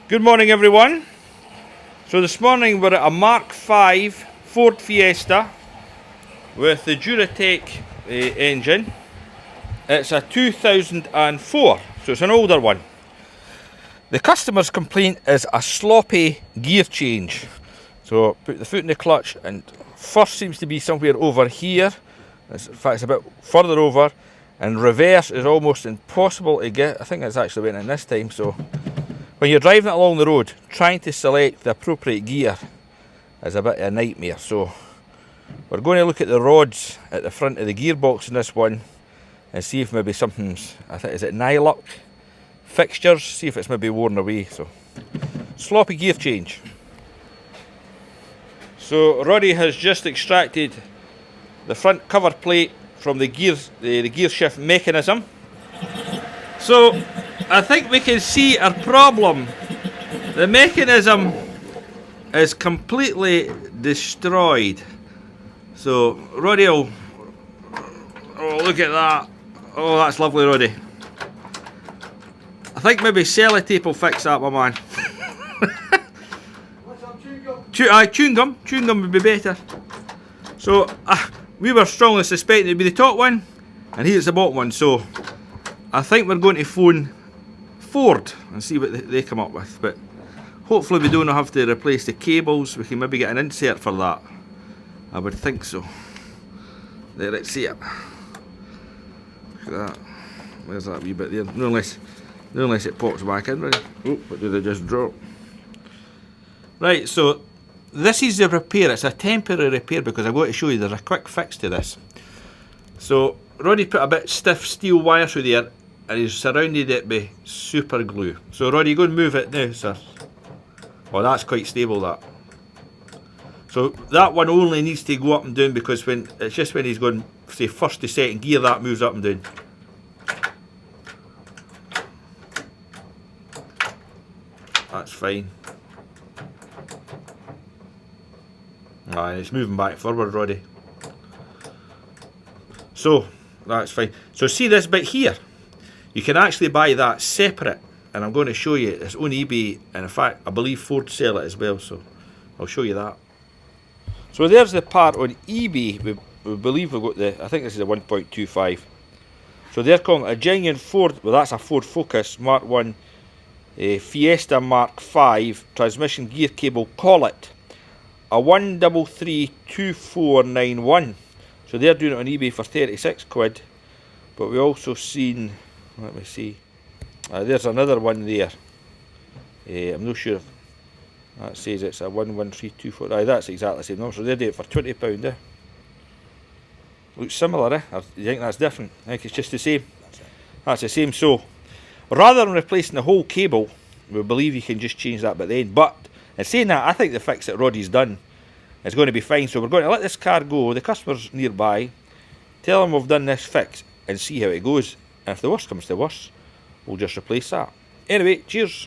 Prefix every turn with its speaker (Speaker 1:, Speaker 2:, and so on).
Speaker 1: Good morning everyone. So this morning we're at a Mark V Ford Fiesta with the Duratec engine. It's a 2004, so it's an older one. The customer's complaint is a sloppy gear change. So put the foot in the clutch and first seems to be somewhere over here. In fact it's a bit further over, and reverse is almost impossible to get. I think it's actually went in this time. So when you're driving it along the road, trying to select the appropriate gear is a bit of a nightmare. So we're going to look at the rods at the front of the gearbox in this one and see if maybe something's, I think, is it nylock fixtures, see if it's maybe worn away. So sloppy gear change. So Roddy has just extracted the front cover plate from the gear shift mechanism. So I think we can see our problem. The mechanism is completely destroyed. So Roddy will, oh look at that, oh that's lovely Roddy. I think maybe sellotape will fix that, my man.
Speaker 2: What's up, chewing gum?
Speaker 1: Chewing gum would be better. So we were strongly suspecting it would be the top one, and here's the bottom one. So I think we're going to phone Ford and see what they come up with, but hopefully we don't have to replace the cables. We can maybe get an insert for that. I would think so. There, let's see it. Look at that. Where's that wee bit there? No unless it pops back in, right? Oh, but did it just drop? Right, so this is the repair. It's a temporary repair because I've got to show you there's a quick fix to this. So Roddy put a bit stiff steel wire through there and he's surrounded it with super glue. So Roddy, go and move it now, sir. Oh, that's quite stable, that. So that one only needs to go up and down because when it's just when he's going, say, first to second gear, that moves up and down. That's fine. Ah, it's moving back forward, Roddy. So that's fine. So see this bit here? You can actually buy that separate, and I'm going to show you. It's on eBay, and in fact I believe Ford sell it as well, so I'll show you that. So there's the part on eBay. We believe we've got the, I think this is a 1.25. So they're calling it a genuine Ford, well that's a Ford Focus Mark 1 Fiesta Mark V transmission gear cable, call it a 1332491. So they're doing it on eBay for 36 quid. But we also seen, let me see, there's another one there. I'm not sure if that says it's a 11324. That's exactly the same number. So they do it for £20, eh? Looks similar, eh? Or you think that's different? I think it's just the same. That's the same. So rather than replacing the whole cable, we believe you can just change that by the end. But in saying that, I think the fix that Roddy's done is going to be fine. So we're going to let this car go. The customer's nearby. Tell him we've done this fix and see how it goes. And if the worst comes to worst, we'll just replace that. Anyway, cheers.